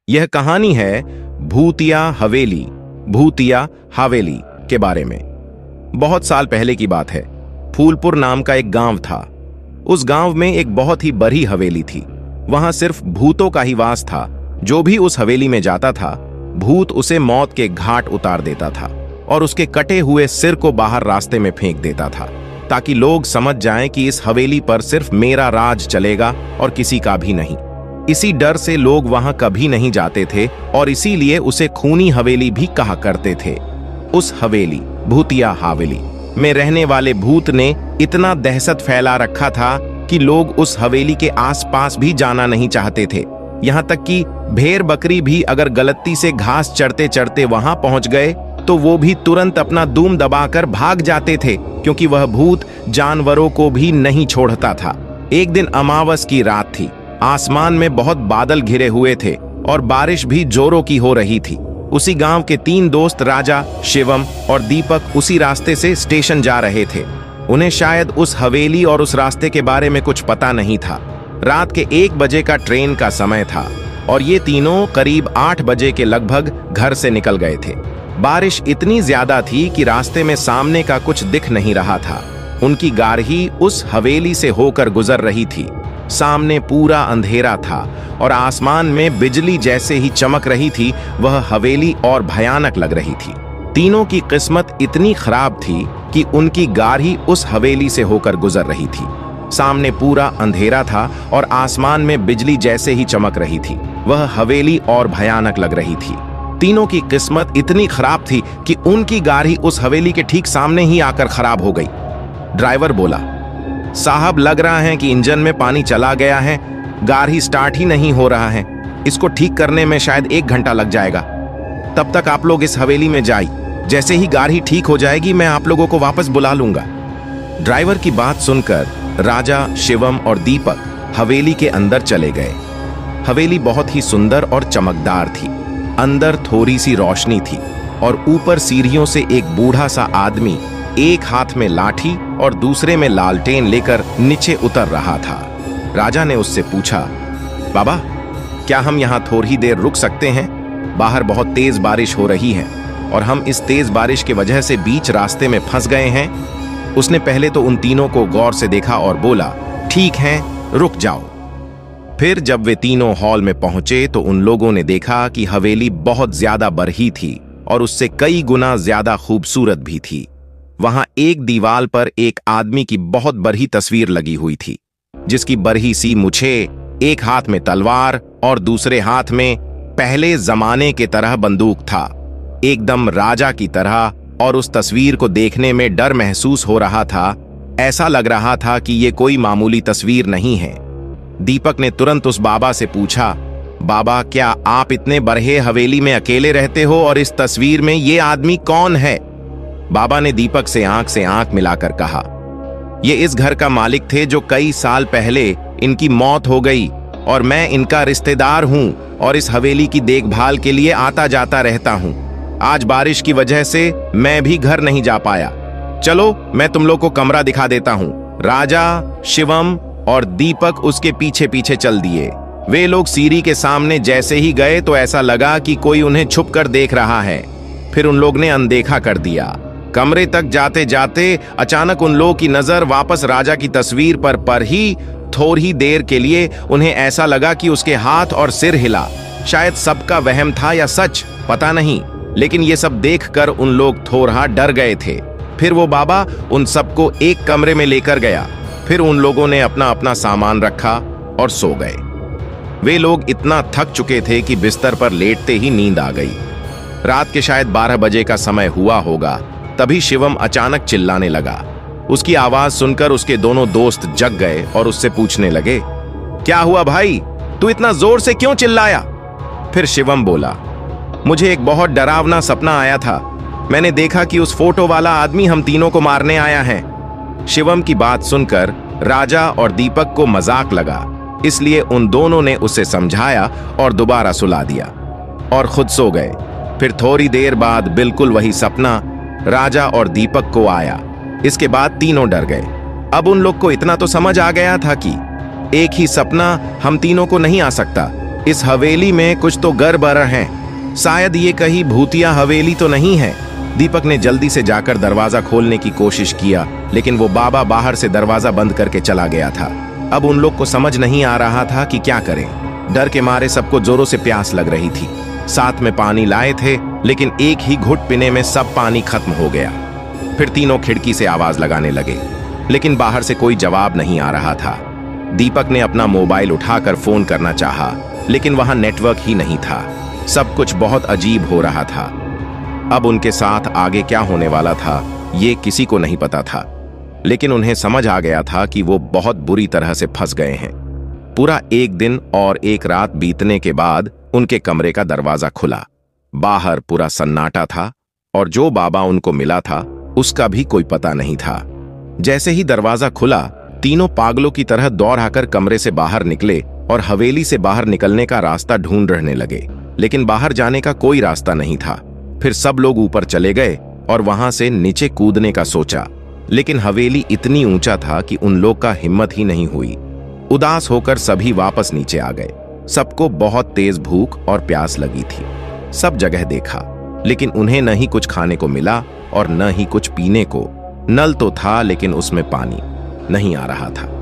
यह कहानी है भूतिया हवेली, भूतिया हवेली के बारे में। बहुत साल पहले की बात है। फूलपुर नाम का एक गांव था। उस गांव में एक बहुत ही बड़ी हवेली थी। वहां सिर्फ भूतों का ही वास था। जो भी उस हवेली में जाता था, भूत उसे मौत के घाट उतार देता था और उसके कटे हुए सिर को बाहर रास्ते में फेंक देता था, ताकि लोग समझ जाएं कि इस हवेली पर सिर्फ मेरा राज चलेगा और किसी का भी नहीं। इसी डर से लोग वहां कभी नहीं जाते थे और इसीलिए उसे खूनी हवेली भी कहा करते थे। उस हवेली, भूतिया हवेली में रहने वाले भूत ने इतना दहशत फैला रखा था कि लोग उस हवेली के आसपास भी जाना नहीं चाहते थे। यहाँ तक कि भेड़ बकरी भी अगर गलती से घास चढ़ते चढ़ते वहां पहुंच गए तो वो भी तुरंत अपना दूम दबाकर भाग जाते थे, क्योंकि वह भूत जानवरों को भी नहीं छोड़ता था। एक दिन अमावस की रात थी। आसमान में बहुत बादल घिरे हुए थे और बारिश भी जोरों की हो रही थी। उसी गांव के 3 दोस्त राजा, शिवम और दीपक उसी रास्ते से स्टेशन जा रहे थे। उन्हें शायद उस हवेली और उस रास्ते के बारे में कुछ पता नहीं था। रात के 1 बजे का ट्रेन का समय था और ये तीनों करीब 8 बजे के लगभग घर से निकल गए थे। बारिश इतनी ज्यादा थी कि रास्ते में सामने का कुछ दिख नहीं रहा था। उनकी गाड़ी उस हवेली से होकर गुजर रही थी। सामने पूरा अंधेरा था और आसमान में बिजली जैसे ही चमक रही थी। वह हवेली और भयानक लग रही थी। तीनों की किस्मत इतनी खराब थी कि उनकी गाड़ी उस हवेली से होकर गुजर रही थी। सामने पूरा अंधेरा था और आसमान में बिजली जैसे ही चमक रही थी। वह हवेली और भयानक लग रही थी। तीनों की किस्मत इतनी खराब थी कि उनकी गाड़ी उस हवेली के ठीक सामने ही आकर खराब हो गई। ड्राइवर बोला, साहब लग रहा है कि इंजन में पानी चला गया है, गाड़ी स्टार्ट ही नहीं हो रहा है। इसको ठीक करने में शायद 1 घंटा लग जाएगा। तब तक आप लोग इस हवेली में जाइए। जैसे ही गाड़ी ठीक हो जाएगी मैं आप लोगों को वापस बुला लूंगा। ड्राइवर की बात सुनकर राजा, शिवम और दीपक हवेली के अंदर चले गए। हवेली बहुत ही सुंदर और चमकदार थी। अंदर थोड़ी सी रोशनी थी और ऊपर सीढ़ियों से एक बूढ़ा सा आदमी एक हाथ में लाठी और दूसरे में लालटेन लेकर नीचे उतर रहा था। राजा ने उससे पूछा, बाबा क्या हम यहाँ थोड़ी देर रुक सकते हैं? बाहर बहुत तेज बारिश हो रही है और हम इस तेज बारिश की वजह से बीच रास्ते में फंस गए हैं। उसने पहले तो उन तीनों को गौर से देखा और बोला, ठीक है, रुक जाओ। फिर जब वे तीनों हॉल में पहुंचे तो उन लोगों ने देखा कि हवेली बहुत ज्यादा बड़ी थी और उससे कई गुना ज्यादा खूबसूरत भी थी। वहां एक दीवार पर एक आदमी की बहुत बड़ी तस्वीर लगी हुई थी, जिसकी बड़ी सी मूछे, एक हाथ में तलवार और दूसरे हाथ में पहले जमाने के तरह बंदूक था, एकदम राजा की तरह। और उस तस्वीर को देखने में डर महसूस हो रहा था। ऐसा लग रहा था कि ये कोई मामूली तस्वीर नहीं है। दीपक ने तुरंत उस बाबा से पूछा, बाबा क्या आप इतने बड़े हवेली में अकेले रहते हो और इस तस्वीर में ये आदमी कौन है? बाबा ने दीपक से आंख मिलाकर कहा, ये इस घर का मालिक थे जो कई साल पहले इनकी मौत हो गई और मैं इनका रिश्तेदार हूं और इस हवेली की देखभाल के लिए आता जाता रहता हूं। आज बारिश की वजह से मैं भी घर नहीं जा पाया। चलो मैं तुम लोग को कमरा दिखा देता हूं। राजा, शिवम और दीपक उसके पीछे पीछे चल दिए। वे लोग सीढ़ी के सामने जैसे ही गए तो ऐसा लगा कि कोई उन्हें छुप कर देख रहा है। फिर उन लोग ने अनदेखा कर दिया। कमरे तक जाते जाते अचानक उन लोगों की नजर वापस राजा की तस्वीर पर ही थोड़ी देर के लिए उन्हें ऐसा लगा कि उसके हाथ और सिर हिला। शायद सबका वहम था या सच, पता नहीं, लेकिन ये सब देखकर उन लोग थोड़ा डर गए थे। फिर वो बाबा उन सबको एक कमरे में लेकर गया। फिर उन लोगों ने अपना अपना सामान रखा और सो गए। वे लोग इतना थक चुके थे कि बिस्तर पर लेटते ही नींद आ गई। रात के शायद 12 बजे का समय हुआ होगा। तभी शिवम अचानक चिल्लाने लगा। उसकी आवाज सुनकर उसके दोनों दोस्त जग गए और उससे पूछने लगे, क्या हुआ भाई, तू इतना जोर से क्यों चिल्लाया? फिर शिवम बोला, मुझे एक बहुत डरावना सपना आया था। मैंने देखा कि उस फोटो वाला आदमी हम तीनों को मारने आया है। शिवम की बात सुनकर राजा और दीपक को मजाक लगा, इसलिए उन दोनों ने उसे समझाया और दोबारा सुला दिया और खुद सो गए। फिर थोड़ी देर बाद बिल्कुल वही सपना राजा और दीपक को आया। इसके बाद तीनों डर गए। अब उन लोग को इतना तो समझ आ गया था कि एक ही सपना हम तीनों को नहीं आ सकता, इस हवेली में कुछ तो गड़बड़ है, शायद ये कहीं भूतिया हवेली तो नहीं है। दीपक ने जल्दी से जाकर दरवाजा खोलने की कोशिश किया, लेकिन वो बाबा बाहर से दरवाजा बंद करके चला गया था। अब उन लोग को समझ नहीं आ रहा था कि क्या करें। डर के मारे सबको जोरों से प्यास लग रही थी। साथ में पानी लाए थे, लेकिन एक ही घुट पीने में सब पानी खत्म हो गया। फिर तीनों खिड़की से आवाज लगाने लगे, लेकिन बाहर से कोई जवाब नहीं आ रहा था। दीपक ने अपना मोबाइल उठाकर फोन करना चाहा, लेकिन वहां नेटवर्क ही नहीं था। सब कुछ बहुत अजीब हो रहा था। अब उनके साथ आगे क्या होने वाला था, ये किसी को नहीं पता था, लेकिन उन्हें समझ आ गया था कि वो बहुत बुरी तरह से फंस गए हैं। पूरा एक दिन और एक रात बीतने के बाद उनके कमरे का दरवाजा खुला। बाहर पूरा सन्नाटा था और जो बाबा उनको मिला था उसका भी कोई पता नहीं था। जैसे ही दरवाजा खुला, तीनों पागलों की तरह दौड़ आकर कमरे से बाहर निकले और हवेली से बाहर निकलने का रास्ता ढूंढ रहने लगे, लेकिन बाहर जाने का कोई रास्ता नहीं था। फिर सब लोग ऊपर चले गए और वहां से नीचे कूदने का सोचा, लेकिन हवेली इतनी ऊंचा था कि उन लोग का हिम्मत ही नहीं हुई। उदास होकर सभी वापस नीचे आ गए। सबको बहुत तेज भूख और प्यास लगी थी। सब जगह देखा, लेकिन उन्हें न ही कुछ खाने को मिला और न ही कुछ पीने को। नल तो था, लेकिन उसमें पानी नहीं आ रहा था।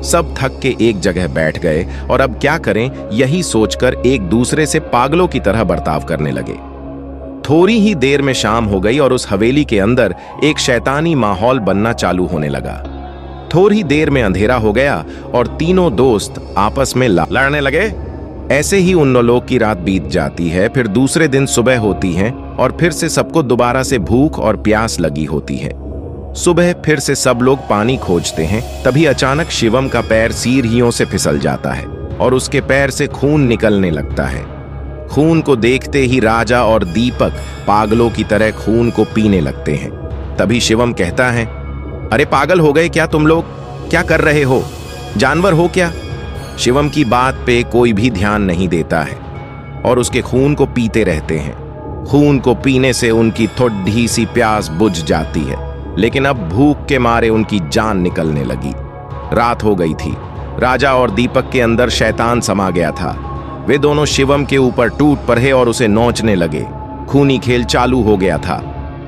सब थक के एक जगह बैठ गए और अब क्या करें यही सोचकर एक दूसरे से पागलों की तरह बर्ताव करने लगे। थोड़ी ही देर में शाम हो गई और उस हवेली के अंदर एक शैतानी माहौल बनना चालू होने लगा। थोड़ी देर में अंधेरा हो गया और तीनों दोस्त आपस में लड़ने लगे। ऐसे ही उन लोग की रात बीत जाती है। फिर दूसरे दिन सुबह होती है और फिर से सबको दोबारा से भूख और प्यास लगी होती है। सुबह फिर से सब लोग पानी खोजते हैं। तभी अचानक शिवम का पैर सीढ़ियों से फिसल जाता है और उसके पैर से खून निकलने लगता है। खून को देखते ही राजा और दीपक पागलों की तरह खून को पीने लगते हैं। तभी शिवम कहता है, अरे पागल हो गए क्या तुम लोग? क्या कर रहे हो? जानवर हो क्या? शिवम की बात पे कोई भी ध्यान नहीं देता है और उसके खून को पीते रहते हैं। खून को पीने से उनकी थोड़ी सी प्यास बुझ जाती है, लेकिन अब भूख के मारे उनकी जान निकलने लगी। रात हो गई थी। राजा और दीपक के अंदर शैतान समा गया था। वे दोनों शिवम के ऊपर टूट पड़े और उसे नोचने लगे। खूनी खेल चालू हो गया था।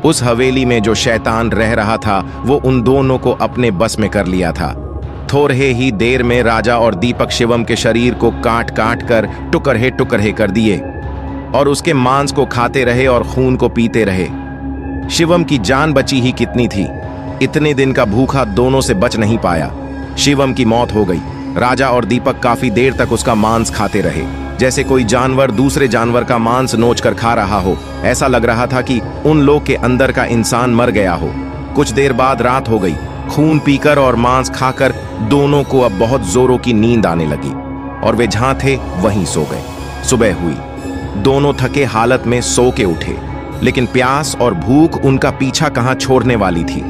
उस हवेली में जो शैतान रह रहा था वो उन दोनों को अपने बस में कर लिया था। थोड़े ही देर में राजा और दीपक शिवम के शरीर को काट काट कर टुकड़े टुकड़े कर दिए और उसके मांस को खाते रहे और खून को पीते रहे। शिवम की जान बची ही कितनी थी। इतने दिन का भूखा दोनों से बच नहीं पाया। शिवम की मौत हो गई। राजा और दीपक काफी देर तक उसका मांस खाते रहे, जैसे कोई जानवर दूसरे जानवर का मांस नोच कर खा रहा हो। ऐसा लग रहा था कि उन लोग के अंदर का इंसान मर गया हो। कुछ देर बाद रात हो गई। खून पीकर और मांस खाकर दोनों को अब बहुत जोरों की नींद आने लगी और वे जहां थे वहीं सो गए। सुबह हुई। दोनों थके हालत में सो के उठे, लेकिन प्यास और भूख उनका पीछा कहां छोड़ने वाली थी।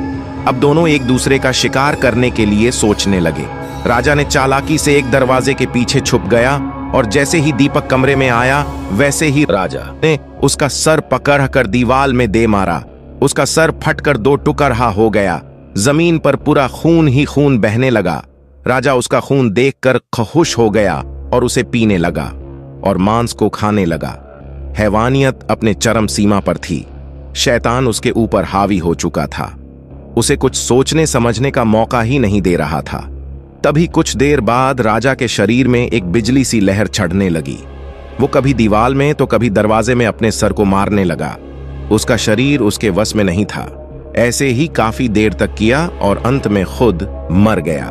अब दोनों एक दूसरे का शिकार करने के लिए सोचने लगे। राजा ने चालाकी से एक दरवाजे के पीछे छुप गया और जैसे ही दीपक कमरे में आया वैसे ही राजा ने उसका सर पकड़कर दीवार में दे मारा। उसका सर फटकर दो टुकड़ा हो गया। जमीन पर पूरा खून ही खून बहने लगा। राजा उसका खून देखकर खुश हो गया और उसे पीने लगा और मांस को खाने लगा। हैवानियत अपने चरम सीमा पर थी। शैतान उसके ऊपर हावी हो चुका था। उसे कुछ सोचने समझने का मौका ही नहीं दे रहा था। तभी कुछ देर बाद राजा के शरीर में एक बिजली सी लहर चढ़ने लगी। वो कभी दीवार में तो कभी दरवाजे में अपने सर को मारने लगा। उसका शरीर उसके वश में नहीं था। ऐसे ही काफी देर तक किया और अंत में खुद मर गया।